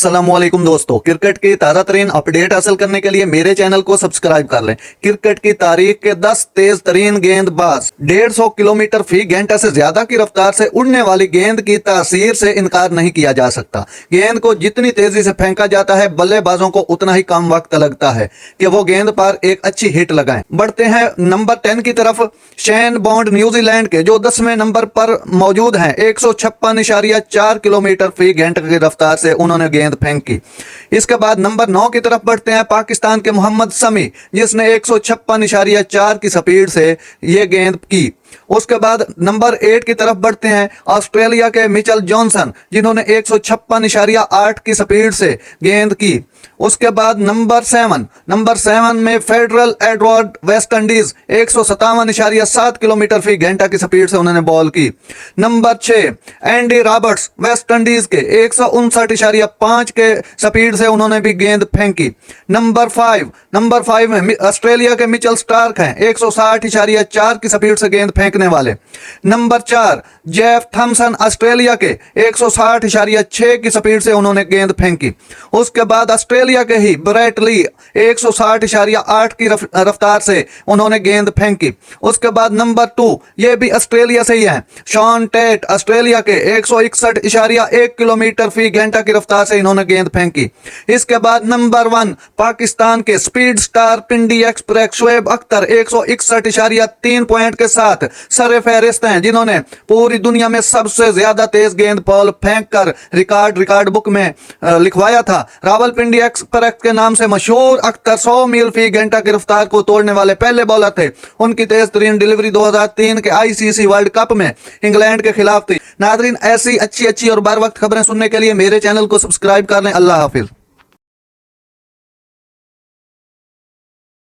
अस्सलामुअलैकुम दोस्तों, क्रिकेट की ताज़ा तरीन अपडेट हासिल करने के लिए मेरे चैनल को सब्सक्राइब कर लें। क्रिकेट की तारीख के 10 तेज तरीन गेंदबाज। 150 किलोमीटर फी घंटा से ज्यादा की रफ्तार से उड़ने वाली गेंद की तासीर से इनकार नहीं किया जा सकता। गेंद को जितनी तेजी से फेंका जाता है, बल्लेबाजों को उतना ही कम वक्त लगता है कि वो गेंद पर एक अच्छी हिट लगाएं। बढ़ते हैं नंबर 10 की तरफ। शेन बॉन्ड न्यूजीलैंड के जो 10वें नंबर पर मौजूद हैं। 156.4 किलोमीटर फी घंटे की रफ्तार से उन्होंने गेंद फेंकी। इसके बाद नंबर 9 की तरफ बढ़ते हैं। पाकिस्तान के मोहम्मद शमी, जिसने 156.4 की स्पीड से ये गेंद की। उसके बाद नंबर 8 की तरफ बढ़ते हैं। ऑस्ट्रेलिया के मिचेल जॉनसन, जिन्होंने 156.8 की स्पीड से गेंद की। उसके बाद नंबर 7 में Fidel Edwards, West Indies, 157.7 kilometre फी घंटा की स्पीड से उन्होंने बॉल की। Number 6 Andy Roberts, West Indies के 159.5 के स्पीड से उन्होंने भी गेंद फेंकी। नंबर 5 में ऑस्ट्रेलिया के मिचेल स्टार्क हैं, 160.4 की स्पीड से गेंद फेंकने वाले। नंबर 4 जेफ थॉमसन, ऑस्ट्रेलिया के 160.6 की स्पीड से उन्होंने गेंद फेंकी। उसके बाद ऑस्ट्रेलिया के ही ब्रेट ली, 160.8 की रफ्तार से उन्होंने गेंद फेंकी। उसके बाद नंबर 2, ये भी ऑस्ट्रेलिया से ही है, शॉन टेट, ऑस्ट्रेलिया के 161.1 किलोमीटर फी घंटा की रफ्तार से इन्होंने गेंद फेंकी। इसके बाद नंबर 1 पाकिस्तान के स्पीड स्टार पिंडी एक्सप्रेस शोएब अख्तर, 161.3 पॉइंट के साथ सरे फहरिस्त हैं, जिन्होंने पूरी दुनिया में सबसे ज्यादा तेज गेंद बॉल फेंककर रिकॉर्ड बुक में लिखवाया था। रावलपिंडी एक्सप्रेस के नाम से मशहूर अख्तर 100 मील फी घंटा की रफ्तार को तोड़ने वाले पहले बॉलर थे। उनकी तेज तरीन डिलीवरी 2003 के आईसीसी वर्ल्ड कप में इंग्लैंड के खिलाफ थी। नादरीन, ऐसी अच्छी और बार वक्त खबरें सुनने के लिए मेरे चैनल को सब्सक्राइब कर लें। अल्लाह हाफिज।